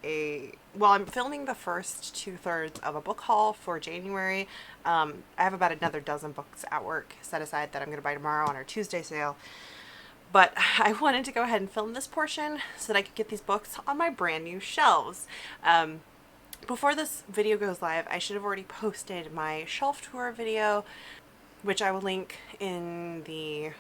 I'm filming the first 2/3 of a book haul for January. I have about another dozen books at work set aside that I'm going to buy tomorrow on our Tuesday sale. But I wanted to go ahead and film this portion so that I could get these books on my brand new shelves. Before this video goes live, I should have already posted my shelf tour video, which I will link in the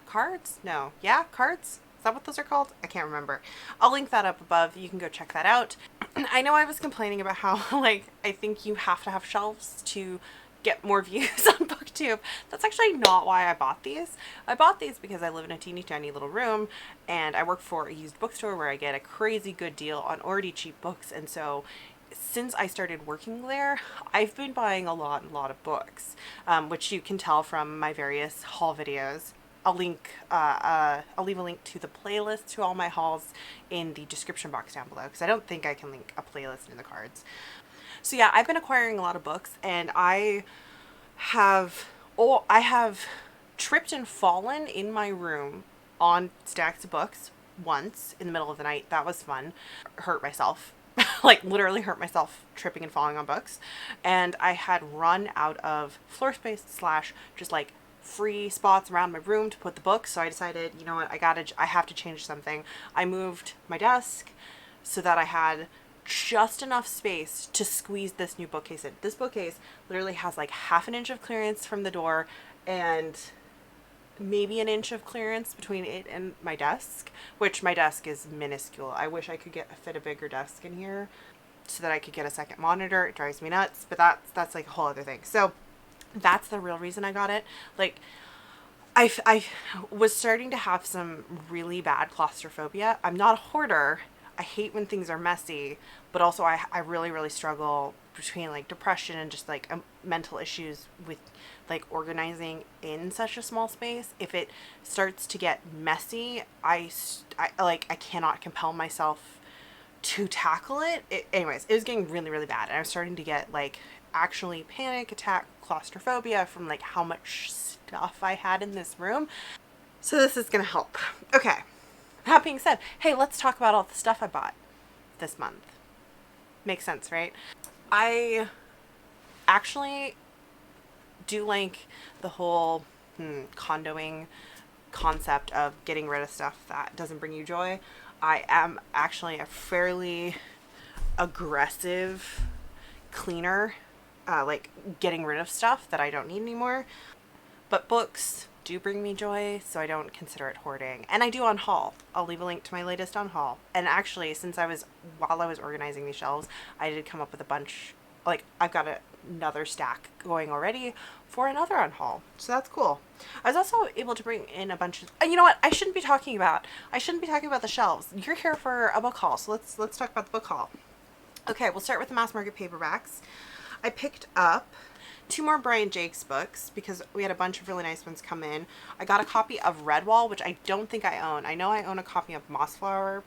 cards? No. Yeah, cards? Is that what those are called? I can't remember. I'll link that up above. You can go check that out. I know I was complaining about how, I think you have to have shelves to get more views on booktube. That's actually not why I bought these. I bought these because I live in a teeny tiny little room and I work for a used bookstore where I get a crazy good deal on already cheap books. And so since I started working there, I've been buying a lot of books, which you can tell from my various haul videos. I'll leave a link to the playlist to all my hauls in the description box down below, because I don't think I can link a playlist in the cards. So yeah, I've been acquiring a lot of books, and I have tripped and fallen in my room on stacks of books once in the middle of the night. That was fun. Hurt myself. Literally hurt myself tripping and falling on books. And I had run out of floor space / just free spots around my room to put the books. So I decided, you know what, I have to change something. I moved my desk so that I had just enough space to squeeze this new bookcase in. This bookcase literally has half an inch of clearance from the door and maybe an inch of clearance between it and my desk, which my desk is minuscule. I wish I could fit a bigger desk in here so that I could get a second monitor. It drives me nuts, but that's a whole other thing. So that's the real reason I got it. I was starting to have some really bad claustrophobia. I'm not a hoarder. I hate when things are messy, but also I really struggle between depression and just mental issues with organizing in such a small space. If it starts to get messy, I cannot compel myself to tackle it. Anyways, it was getting really bad, and I was starting to get actually panic attack claustrophobia from how much stuff I had in this room. So this is gonna help. Okay, that being said, hey, let's talk about all the stuff I bought this month. Makes sense, right? I actually do the whole condoing concept of getting rid of stuff that doesn't bring you joy. I am actually a fairly aggressive cleaner, getting rid of stuff that I don't need anymore. But books do bring me joy, so I don't consider it hoarding. And I do on haul. I'll leave a link to my latest on haul. And actually, while I was organizing these shelves, I did come up with a bunch. I've got another stack going already for another on haul. So that's cool. I was also able to bring in a bunch of, you know what, I shouldn't be talking about the shelves. You're here for a book haul, so let's talk about the book haul. Okay, we'll start with the mass market paperbacks. I picked up 2 more Brian Jakes books because we had a bunch of really nice ones come in. I got a copy of Redwall, which I don't think I own. I know I own a copy of Mossflower,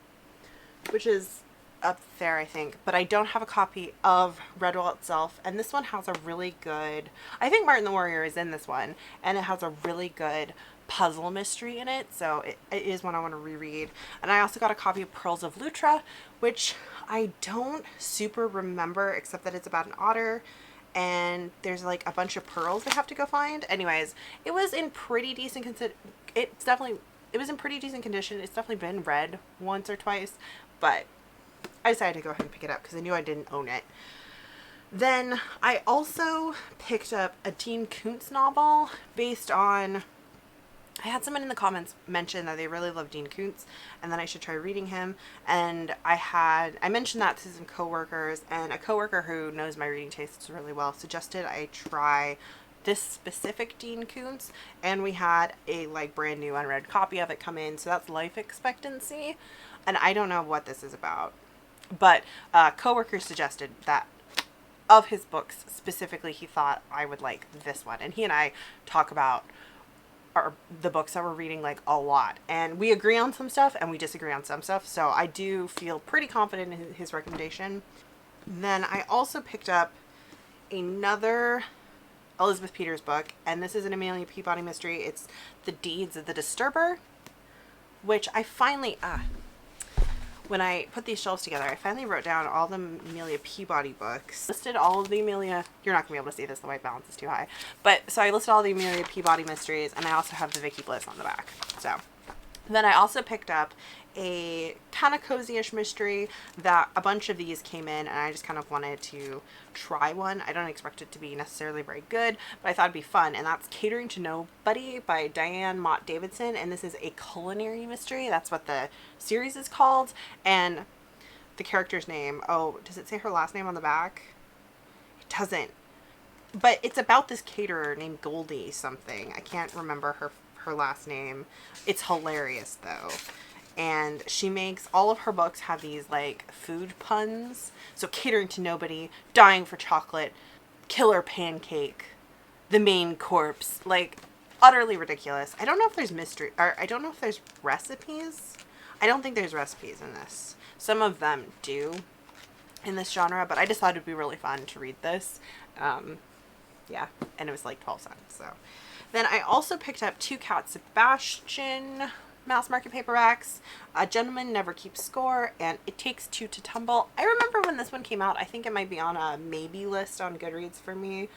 which is up there, I think, but I don't have a copy of Redwall itself. And this one has a really good, I think Martin the Warrior is in this one, and it has a really good puzzle mystery in it, so it is one I want to reread. And I also got a copy of Pearls of Lutra, which I don't super remember, except that it's about an otter and there's a bunch of pearls they have to go find. Anyways, it was in pretty decent it was in pretty decent condition. It's definitely been read once or twice, but I decided to go ahead and pick it up because I knew I didn't own it. Then I also picked up a Dean Koontz novel based on, I had someone in the comments mention that they really love Dean Koontz and that I should try reading him. And I mentioned that to some coworkers, and a coworker who knows my reading tastes really well suggested I try this specific Dean Koontz, and we had a brand new unread copy of it come in. So that's Life Expectancy, and I don't know what this is about, but a coworker suggested that of his books specifically, he thought I would like this one, and he and I talk about the books that we're reading a lot, and we agree on some stuff and we disagree on some stuff, so I do feel pretty confident in his recommendation. Then I also picked up another Elizabeth Peters book, and this is an Amelia Peabody mystery. It's The Deeds of the Disturber, which I finally when I put these shelves together, I finally wrote down all the Amelia Peabody books. Listed all of the Amelia, you're not going to be able to see this, the white balance is too high. But, so I listed all the Amelia Peabody mysteries, and I also have the Vicky Bliss on the back. So, then I also picked up a kind of cozy-ish mystery that a bunch of these came in, and I just kind of wanted to try one. I don't expect it to be necessarily very good, but I thought it'd be fun, and that's Catering to Nobody by Diane Mott Davidson, and this is a culinary mystery. That's what the series is called, and the character's name, oh, does it say her last name on the back? It doesn't. But it's about this caterer named Goldie something. I can't remember her last name. It's hilarious though. And she makes all of her books have these like food puns. So Catering to Nobody, Dying for Chocolate, Killer Pancake, The Main Corpse, like utterly ridiculous. I don't know if there's mystery, or I don't know if there's recipes. I don't think there's recipes in this. Some of them do in this genre, but I just thought it'd be really fun to read this. Yeah, and it was like 12 cents. So then I also picked up two Cat Sebastian mass market paperbacks, A Gentleman Never Keeps Score, and It Takes Two to Tumble. I remember when this one came out. I think it might be on a maybe list on Goodreads for me.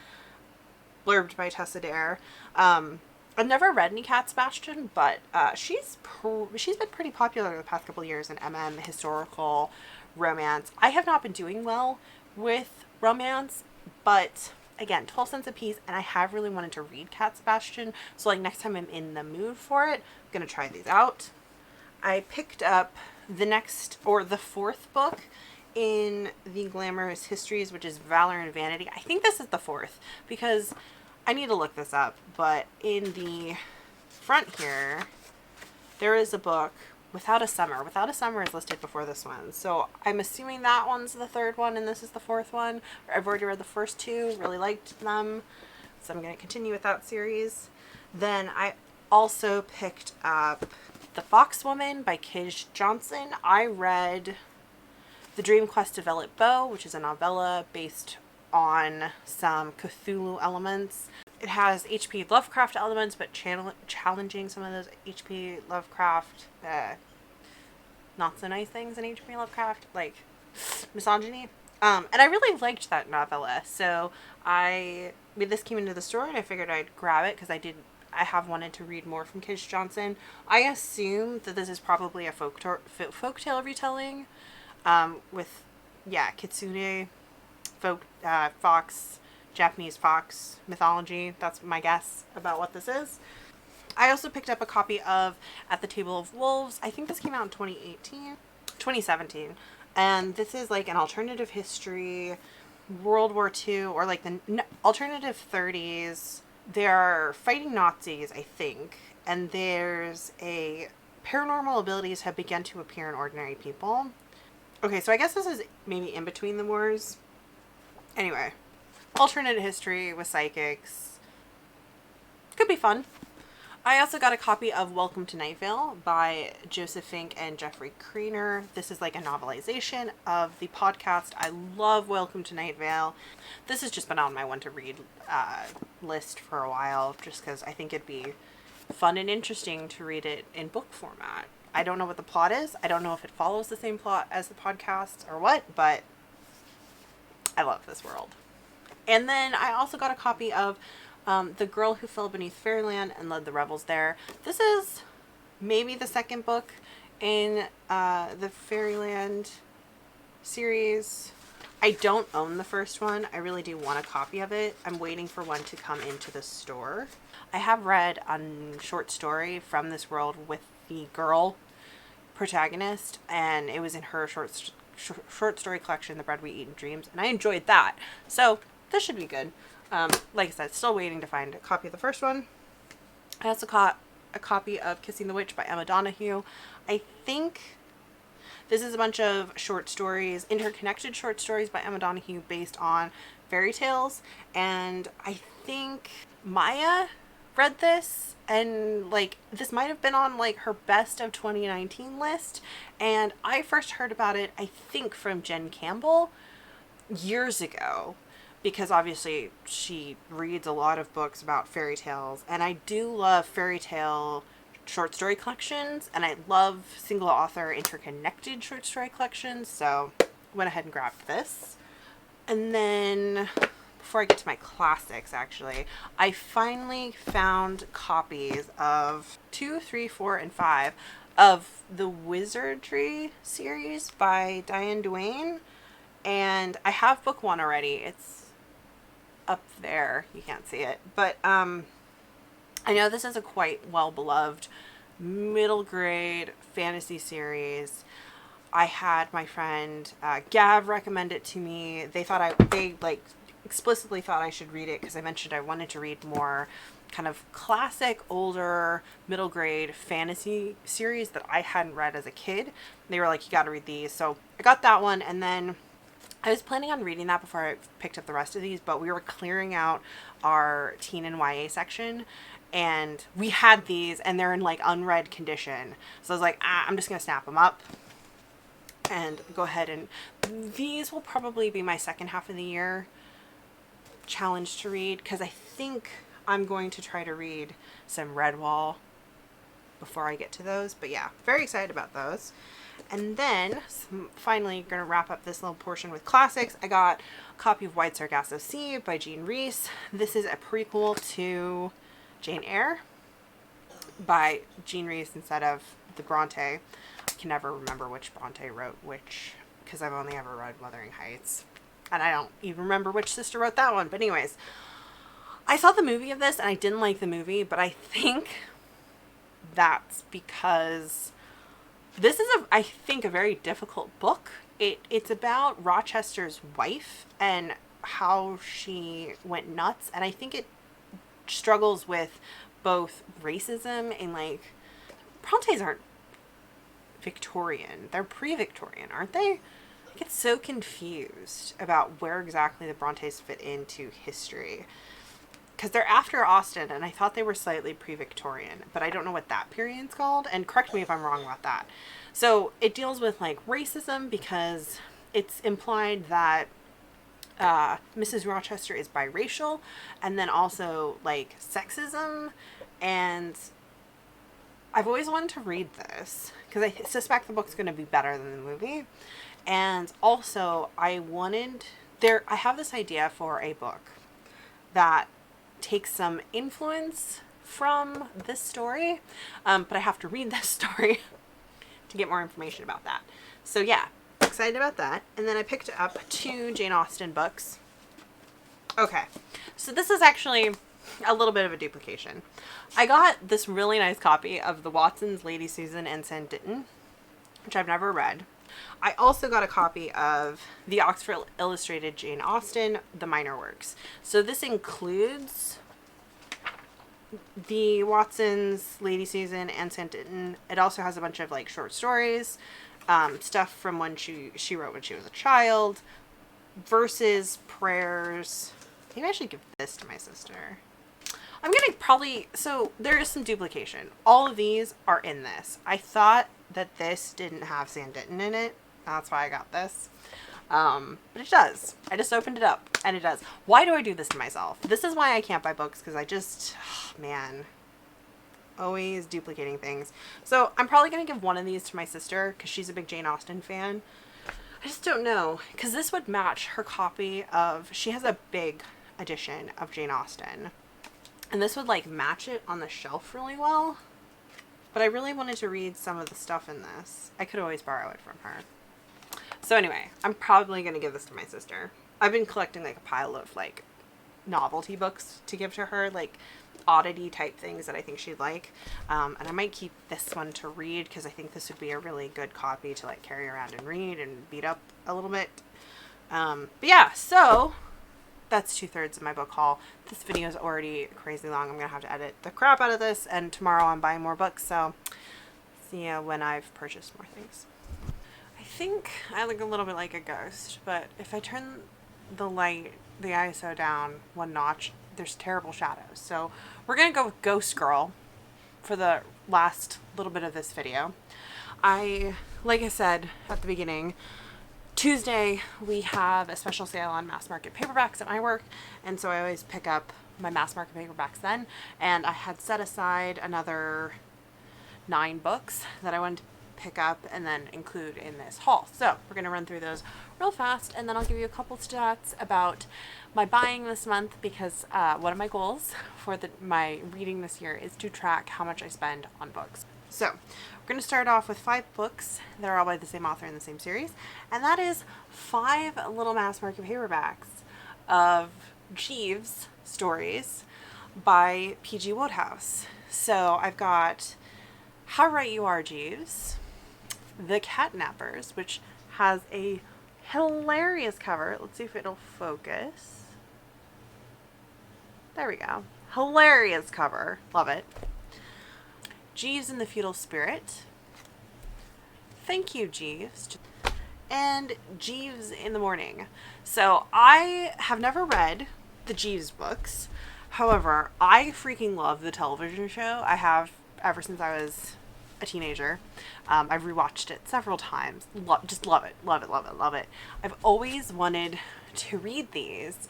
Blurbed by Tessa Dare. I've never read any Cat Sebastian, but she's been pretty popular the past couple of years in MM historical romance. I have not been doing well with romance, but again, 12 cents a piece, and I have really wanted to read Cat Sebastian, so like next time I'm in the mood for it, I'm gonna try these out. I picked up the fourth book in the Glamorous Histories, which is Valor and Vanity. I think this is the fourth, because I need to look this up, but in the front here, there is a book, Without a Summer. Without a Summer is listed before this one, so I'm assuming that one's the third one and this is the fourth one. I've already read the first two, really liked them, so I'm going to continue with that series. Then I also picked up The Fox Woman by Kij Johnson. I read The Dream Quest of Velvet Bow, which is a novella based on some Cthulhu elements. It has H.P. Lovecraft elements, but challenging some of those H.P. Lovecraft, not so nice things in H.P. Lovecraft, like misogyny. And I really liked that novella, so this came into the store and I figured I'd grab it because I have wanted to read more from Kij Johnson. I assume that this is probably a folktale retelling, with, kitsune, fox, Japanese fox mythology. That's my guess about what this is. I also picked up a copy of At the Table of Wolves. I think this came out in 2017. And this is like an alternative history, World War II, or like the alternative 30s. They're fighting Nazis, I think. And there's paranormal abilities have begun to appear in ordinary people. Okay, so I guess this is maybe in between the wars. Anyway, alternate history with psychics. Could be fun. I also got a copy of Welcome to Night Vale by Joseph Fink and Jeffrey Kriener. This is like a novelization of the podcast. I love Welcome to Night Vale. This has just been on my one to read list for a while, just because I think it'd be fun and interesting to read it in book format. I don't know what the plot is. I don't know if it follows the same plot as the podcast or what, but I love this world. And then I also got a copy of The Girl Who Fell Beneath Fairyland and Led the Rebels There. This is maybe the second book in the Fairyland series. I don't own the first one. I really do want a copy of it. I'm waiting for one to come into the store. I have read a short story from this world with the girl protagonist, and it was in her short story collection, The Bread We Eat in Dreams, and I enjoyed that. So this should be good. Like I said, still waiting to find a copy of the first one. I also caught a copy of Kissing the Witch by Emma Donoghue. I think this is a bunch of short stories, interconnected short stories by Emma Donoghue based on fairy tales, and I think Maya read this, and like this might have been on like her best of 2019 list, and I first heard about it I think from Jen Campbell years ago, because obviously she reads a lot of books about fairy tales, and I do love fairy tale short story collections, and I love single author interconnected short story collections, so went ahead and grabbed this. And then before I get to my classics, actually, I finally found copies of 2, 3, 4, and 5 of the Wizardry series by Diane Duane, and I have book 1 already. It's up there. You can't see it, but I know this is a quite well-beloved middle grade fantasy series. I had my friend Gav recommend it to me. They like explicitly thought I should read it because I mentioned I wanted to read more kind of classic, older, middle grade fantasy series that I hadn't read as a kid. They were like, you got to read these. So I got that one, and then I was planning on reading that before I picked up the rest of these, but we were clearing out our teen and YA section, and we had these, and they're in like unread condition. So I was like, I'm just going to snap them up and go ahead, and these will probably be my second half of the year challenge to read, because I think I'm going to try to read some Redwall before I get to those. But yeah, very excited about those. And then finally going to wrap up this little portion with classics. I got a copy of Wide Sargasso Sea by Jean Rhys. This is a prequel to Jane Eyre by Jean Rhys instead of the Bronte. I can never remember which Bronte wrote which, because I've only ever read Wuthering Heights, and I don't even remember which sister wrote that one. But anyways, I saw the movie of this and I didn't like the movie, but I think that's because this is I think a very difficult book. It's about Rochester's wife and how she went nuts, and I think it struggles with both racism and like Brontes aren't Victorian. They're pre-Victorian, aren't they? I get so confused about where exactly the Brontes fit into history, because they're after Austen, and I thought they were slightly pre-Victorian, but I don't know what that period's called, and correct me if I'm wrong about that. So it deals with like racism, because it's implied that Mrs. Rochester is biracial, and then also like sexism, and I've always wanted to read this because I suspect the book's going to be better than the movie. And also I have this idea for a book that takes some influence from this story, but I have to read this story to get more information about that. So yeah, excited about that. And then I picked up 2 Jane Austen books. Okay, so this is actually a little bit of a duplication. I got this really nice copy of the Watsons, Lady Susan, and St. Ditton, which I've never read. I also got a copy of the Oxford Illustrated Jane Austen, The Minor Works. So this includes the Watsons, Lady Susan, and St. Ditton. It also has a bunch of like short stories, stuff from when she wrote when she was a child, verses, prayers. Maybe I should give this to my sister. I'm gonna so there is some duplication. All of these are in this. I thought that this didn't have St. Ditton in it. That's why I got this. But it does. I just opened it up and it does. Why do I do this to myself? This is why I can't buy books, because I just, man, always duplicating things. So I'm probably going to give one of these to my sister because she's a big Jane Austen fan. I just don't know, because this would match her copy of, she has a big edition of Jane Austen, and this would like match it on the shelf really well. But I really wanted to read some of the stuff in this. I could always borrow it from her. So anyway, I'm probably going to give this to my sister. I've been collecting like a pile of like novelty books to give to her, like oddity type things that I think she'd like. And I might keep this one to read because I think this would be a really good copy to like carry around and read and beat up a little bit. But yeah, so that's 2/3 of my book haul. This video is already crazy long. I'm going to have to edit the crap out of this, and tomorrow I'm buying more books, so see ya when I've purchased more things. I think I look a little bit like a ghost, but if I turn the ISO down 1 notch, there's terrible shadows. So we're going to go with Ghost Girl for the last little bit of this video. Like I said at the beginning, Tuesday we have a special sale on mass market paperbacks at my work, and so I always pick up my mass market paperbacks then, and I had set aside another 9 books that I wanted to pick up and then include in this haul. So we're going to run through those real fast, and then I'll give you a couple stats about my buying this month, because one of my goals for my reading this year is to track how much I spend on books. So we're going to start off with 5 books. They're all by the same author in the same series, and that is 5 little mass market paperbacks of Jeeves Stories by P.G. Wodehouse. So I've got How Right You Are, Jeeves, The Catnappers, which has a hilarious cover. Let's see if it'll focus. There we go. Hilarious cover. Love it. Jeeves and the Feudal Spirit. Thank you, Jeeves. And Jeeves in the Morning. So I have never read the Jeeves books. However, I freaking love the television show. I have ever since I was a teenager. I've rewatched it several times. Just love it. Love it, love it, love it. I've always wanted to read these.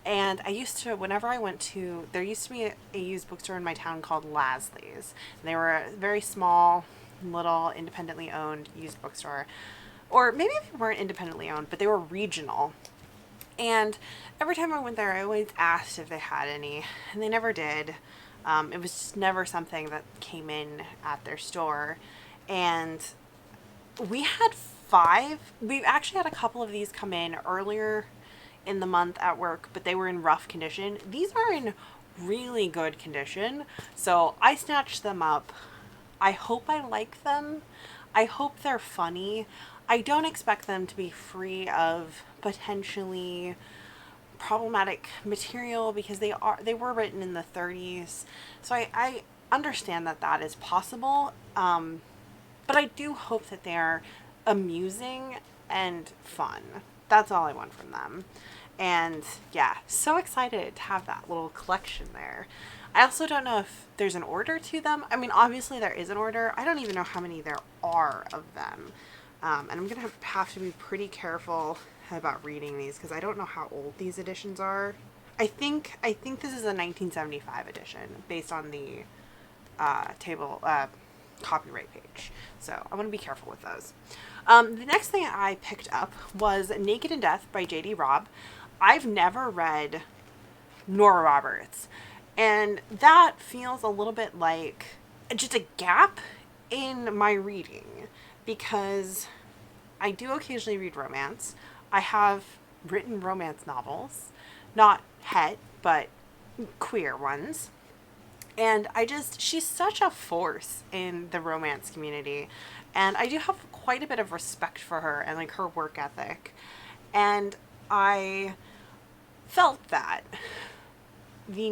And I used to, whenever I went to, there used to be a used bookstore in my town called Lasley's. And they were a very small, little, independently owned used bookstore. Or maybe they weren't independently owned, but they were regional. And every time I went there, I always asked if they had any, and they never did. It was just never something that came in at their store. And we had 5. We actually had a couple of these come in earlier in the month at work, but they were in rough condition. These are in really good condition, so I snatched them up. I hope I like them. I hope they're funny. I don't expect them to be free of potentially problematic material, because they were written in the 30s, so I understand that is possible, but I do hope that they are amusing and fun. That's all I want from them. And yeah, so excited to have that little collection there. I also don't know if there's an order to them. I mean, obviously there is an order. I don't even know how many there are of them. And I'm going to have to be pretty careful about reading these, because I don't know how old these editions are. I think this is a 1975 edition based on the copyright page. So I want to be careful with those. The next thing I picked up was Naked in Death by J.D. Robb. I've never read Nora Roberts, and that feels a little bit like just a gap in my reading, because I do occasionally read romance. I have written romance novels, not het, but queer ones. And she's such a force in the romance community. And I do have quite a bit of respect for her and like her work ethic. And I felt that the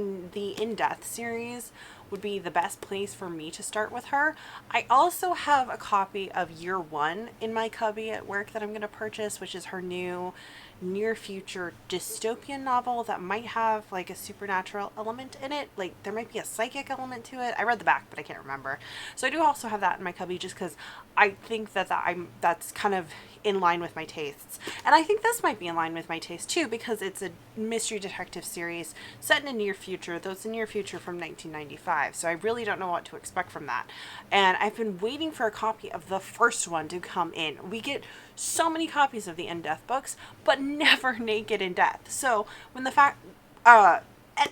In Death series would be the best place for me to start with her. I also have a copy of Year One in my cubby at work that I'm going to purchase, which is her new near future dystopian novel that might have like a supernatural element in it. Like there might be a psychic element to it. I read the back, but I can't remember. So I do also have that in my cubby, just because I think that's kind of in line with my tastes. And I think this might be in line with my taste too, because it's a mystery detective series set in a near future, though it's a near future from 1995. So I really don't know what to expect from that. And I've been waiting for a copy of the first one to come in. We get so many copies of the In Death books, but never Naked in Death. So when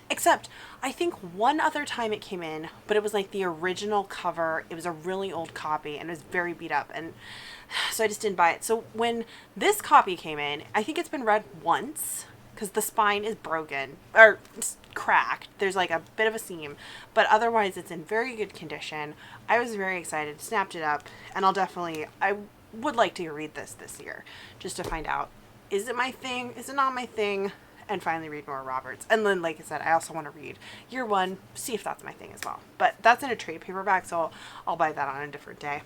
except I think one other time it came in, but it was like the original cover. It was a really old copy and it was very beat up, and so I just didn't buy it. So when this copy came in, I think it's been read once, because the spine is broken or cracked. There's like a bit of a seam, but otherwise it's in very good condition. I was very excited, snapped it up, and I would like to read this year, just to find out, is it my thing? Is it not my thing? And finally read Nora Roberts. And then, like I said, I also want to read Year One, see if that's my thing as well. But that's in a trade paperback, so I'll buy that on a different day.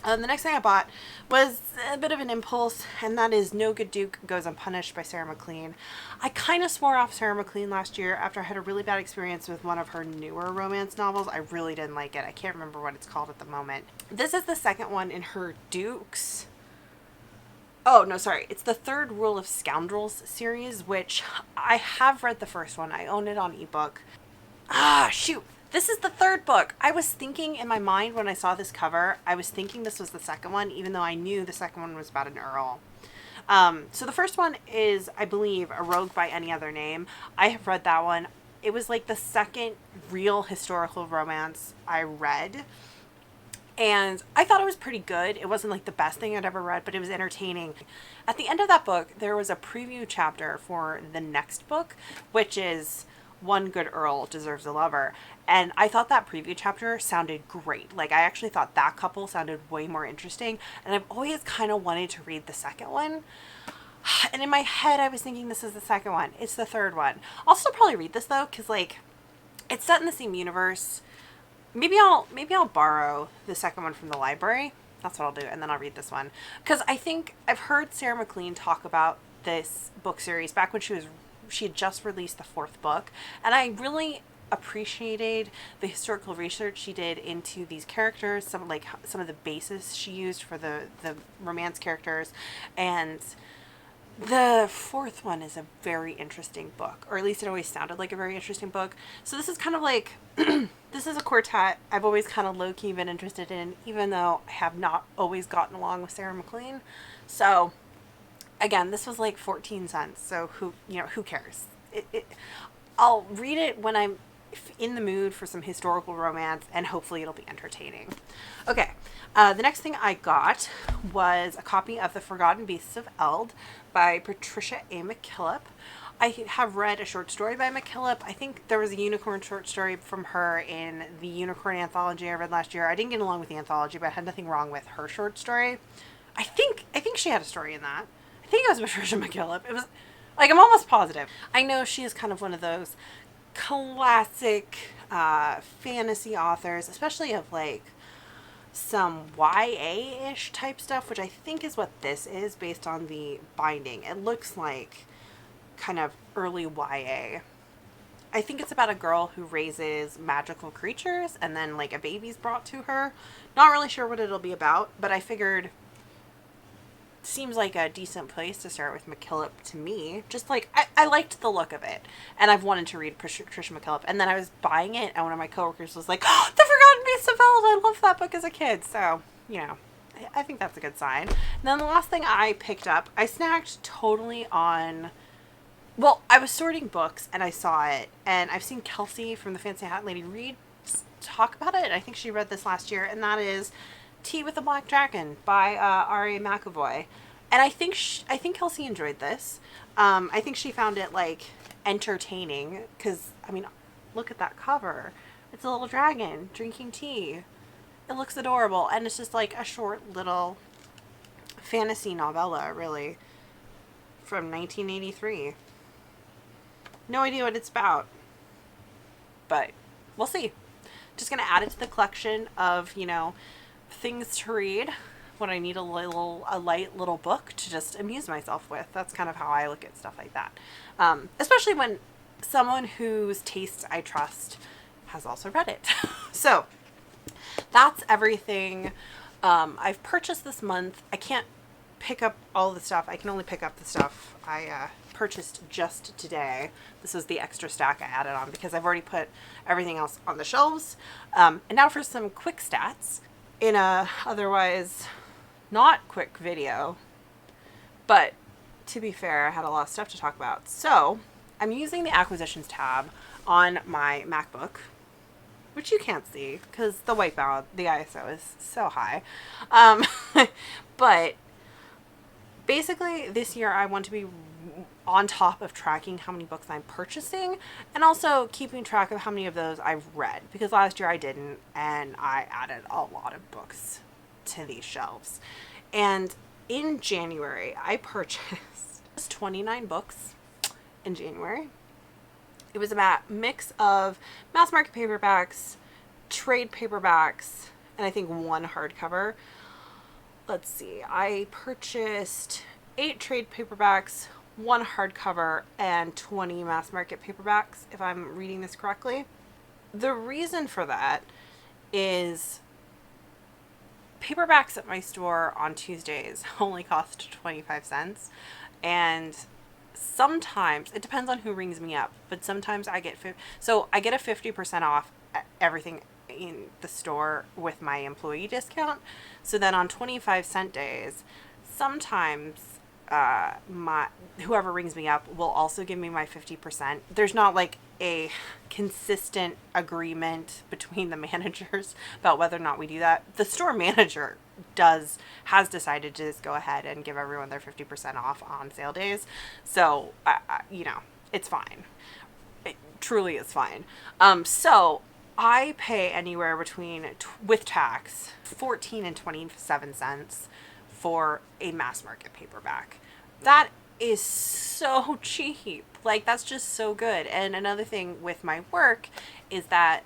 The next thing I bought was a bit of an impulse, and that is No Good Duke Goes Unpunished by Sarah MacLean. I kind of swore off Sarah MacLean last year after I had a really bad experience with one of her newer romance novels. I really didn't like it. I can't remember what it's called at the moment. This is the second one in her Dukes. Oh, no, sorry. It's the Third Rule of Scoundrels series, which I have read the first one. I own it on ebook. Shoot. This is the third book. I was thinking in my mind when I saw this cover, I was thinking this was the second one, even though I knew the second one was about an Earl. So the first one is, I believe, A Rogue by Any Other Name. I have read that one. It was like the second real historical romance I read. And I thought it was pretty good. It wasn't like the best thing I'd ever read, but it was entertaining. At the end of that book, there was a preview chapter for the next book, which is One Good Earl Deserves a Lover. And I thought that preview chapter sounded great. Like, I actually thought that couple sounded way more interesting. And I've always kind of wanted to read the second one. And in my head, I was thinking this is the second one. It's the third one. I'll still probably read this, though, because, like, it's set in the same universe. Maybe I'll borrow the second one from the library. That's what I'll do, and then I'll read this one. Because I think I've heard Sarah McLean talk about this book series back when she had just released the fourth book, and I really appreciated the historical research she did into these characters, some of the basis she used for the romance characters, and the fourth one is a very interesting book, or at least it always sounded like a very interesting book. So this is kind of like, this is a quartet I've always kind of low-key been interested in, even though I have not always gotten along with Sarah McLean. So again, this was like 14 cents. So who cares? I'll read it when I'm in the mood for some historical romance, and hopefully it'll be entertaining. Okay, the next thing I got was a copy of The Forgotten Beasts of Elde by Patricia A. McKillop. I have read a short story by McKillop. I think there was a unicorn short story from her in the unicorn anthology I read last year. I didn't get along with the anthology, but I had nothing wrong with her short story. I think she had a story in that. I think it was Patricia McKillop. It was, like, I'm almost positive. I know she is kind of one of those classic fantasy authors, especially of like some YA-ish type stuff, which I think is what this is based on the binding. It looks like kind of early YA. I think it's about a girl who raises magical creatures and then like a baby's brought to her. Not really sure what it'll be about, but I figured seems like a decent place to start with McKillop to me. Just like, I liked the look of it, and I've wanted to read Patricia McKillop, and then I was buying it, and one of my coworkers was like, "Oh, The Forgotten Beasts of Elde, I loved that book as a kid." So, I think that's a good sign. And then the last thing I picked up, I snagged totally on, well, I was sorting books, and I saw it, and I've seen Kelsey from the Fancy Hat Lady read talk about it, and I think she read this last year, and that is Tea with the Black Dragon by R.A. McAvoy. And I think Kelsey enjoyed this. I think she found it like entertaining because, I mean, look at that cover. It's a little dragon drinking tea. It looks adorable, and it's just like a short little fantasy novella, really, from 1983. No idea what it's about, but we'll see. Just gonna add it to the collection of, things to read when I need a light little book to just amuse myself with. That's kind of how I look at stuff like that. Especially when someone whose tastes I trust has also read it. So that's everything I've purchased this month. I can't pick up all the stuff. I can only pick up the stuff I purchased just today. This was the extra stack I added on because I've already put everything else on the shelves. And now for some quick stats in a otherwise not quick video, but to be fair, I had a lot of stuff to talk about. So I'm using the acquisitions tab on my MacBook, which you can't see because the white balance, the ISO is so high. But basically this year I want to be on top of tracking how many books I'm purchasing and also keeping track of how many of those I've read, because last year I didn't, and I added a lot of books to these shelves. And in January I purchased 29 books in January. It was a mix of mass market paperbacks, trade paperbacks, and I think one hardcover. Let's see, I purchased 8 trade paperbacks, 1 hardcover, and 20 mass market paperbacks, if I'm reading this correctly. The reason for that is paperbacks at my store on Tuesdays only cost 25 cents, and sometimes, it depends on who rings me up, but sometimes I get a 50% off everything in the store with my employee discount. So then on 25-cent days, sometimes my whoever rings me up will also give me my 50%. There's not like a consistent agreement between the managers about whether or not we do that. The store manager has decided to just go ahead and give everyone their 50% off on sale days. So it's fine. It truly is fine. So I pay anywhere between with tax 14 and 27 cents for a mass market paperback. That is so cheap. Like, that's just so good. And another thing with my work is that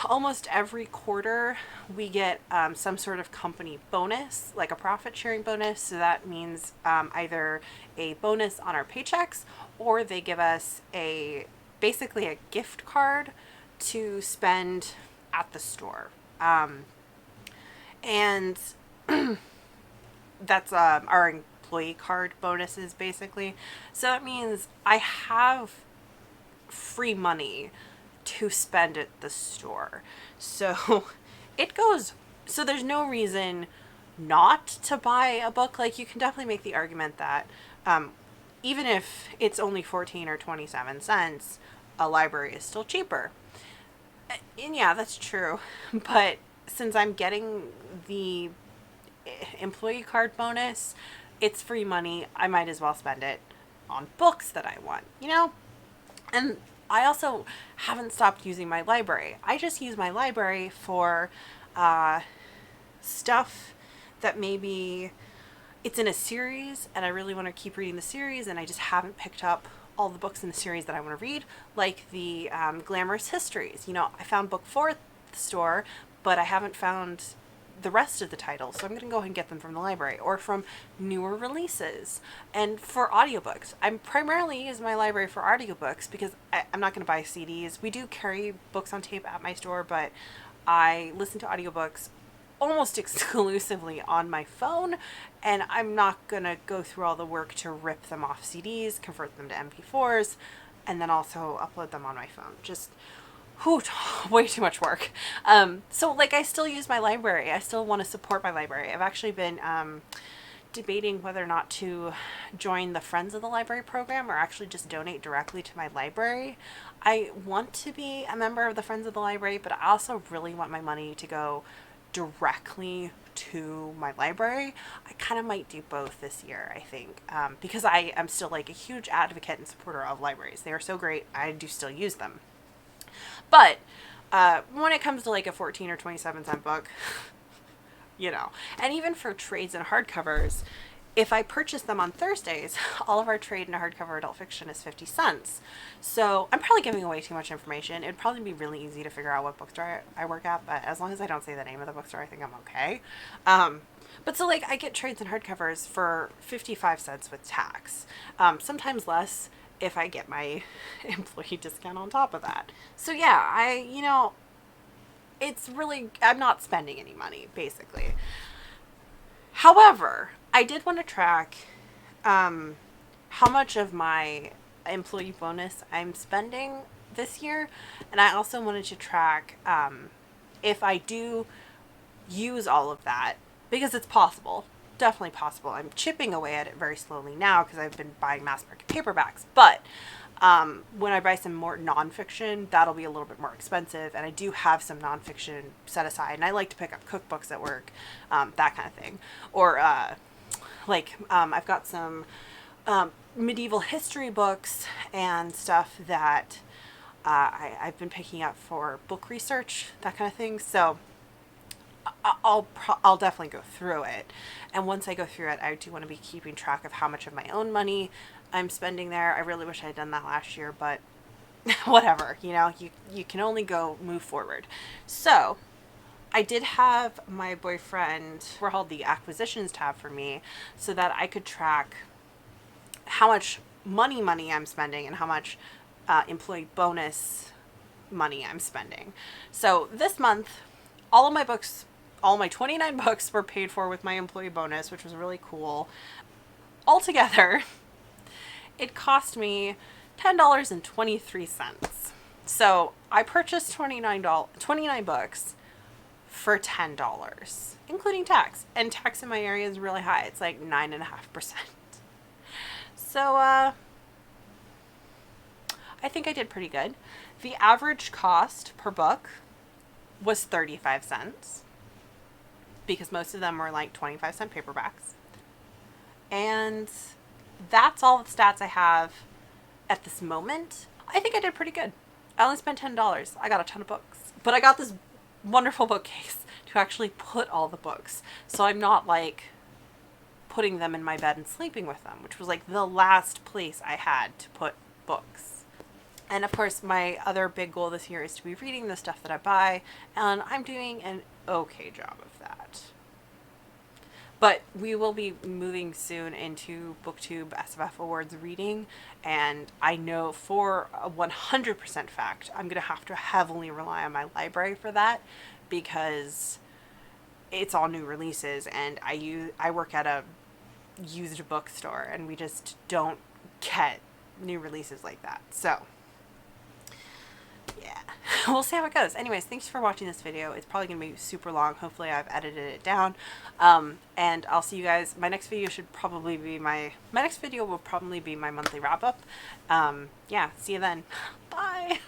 almost every quarter we get some sort of company bonus, like a profit sharing bonus. So that means either a bonus on our paychecks, or they give us basically a gift card to spend at the store. And that's our employee card bonuses, basically. So that means I have free money to spend at the store. So there's no reason not to buy a book. Like, you can definitely make the argument that even if it's only 14 or 27 cents, a library is still cheaper. And yeah, that's true. But since I'm getting the employee card bonus, it's free money. I might as well spend it on books that I want, And I also haven't stopped using my library. I just use my library for stuff that maybe it's in a series and I really want to keep reading the series, and I just haven't picked up all the books in the series that I want to read, like the Glamorous Histories. I found book 4 at the store, but I haven't found the rest of the titles, so I'm going to go ahead and get them from the library or from newer releases. And for audiobooks, I'm primarily using my library for audiobooks because I'm not going to buy CDs. We do carry books on tape at my store, but I listen to audiobooks almost exclusively on my phone, and I'm not going to go through all the work to rip them off CDs, convert them to MP4s, and then also upload them on my phone. Just way too much work. So I still use my library. I still want to support my library. I've actually been debating whether or not to join the Friends of the Library program or actually just donate directly to my library. I want to be a member of the Friends of the Library, but I also really want my money to go directly to my library. I kind of might do both this year, I think, because I am still a huge advocate and supporter of libraries. They are so great. I do still use them. But when it comes to a 14 or 27 cent book, and even for trades and hardcovers, if I purchase them on Thursdays, all of our trade and hardcover adult fiction is 50 cents. So I'm probably giving away too much information. It'd probably be really easy to figure out what bookstore I work at, but as long as I don't say the name of the bookstore, I think I'm okay. But so I get trades and hardcovers for 55 cents with tax. Sometimes less if I get my employee discount on top of that. So yeah, it's really, I'm not spending any money, basically. However, I did want to track how much of my employee bonus I'm spending this year, and I also wanted to track if I do use all of that, because it's possible. Definitely possible. I'm chipping away at it very slowly now because I've been buying mass market paperbacks, but when I buy some more nonfiction, that'll be a little bit more expensive, and I do have some nonfiction set aside, and I like to pick up cookbooks at work, that kind of thing. Or I've got some medieval history books and stuff that I've been picking up for book research, that kind of thing. So I'll definitely go through it, and once I go through it, I do want to be keeping track of how much of my own money I'm spending there. I really wish I had done that last year, but whatever, you can only move forward. So I did have my boyfriend hold the acquisitions tab for me so that I could track how much money I'm spending and how much employee bonus money I'm spending. So this month, all my 29 books were paid for with my employee bonus, which was really cool. Altogether, it cost me $10.23. So I purchased 29 books for $10, including tax. And tax in my area is really high. It's like 9.5%. So I think I did pretty good. The average cost per book was 35 cents because most of them were like 25-cent paperbacks. And that's all the stats I have at this moment. I think I did pretty good. I only spent $10. I got a ton of books. But I got this wonderful bookcase to actually put all the books. So I'm not like putting them in my bed and sleeping with them, which was like the last place I had to put books. And of course, my other big goal this year is to be reading the stuff that I buy, and I'm doing an okay job of that. But we will be moving soon into booktube SFF awards reading, and I know for a 100% fact I'm going to have to heavily rely on my library for that, because it's all new releases, and I work at a used bookstore, and we just don't get new releases like that. So yeah, we'll see how it goes. Anyways, thanks for watching this video. It's probably gonna be super long. Hopefully I've edited it down. And I'll see you guys. My next video will probably be my monthly wrap up. Yeah, see you then. Bye.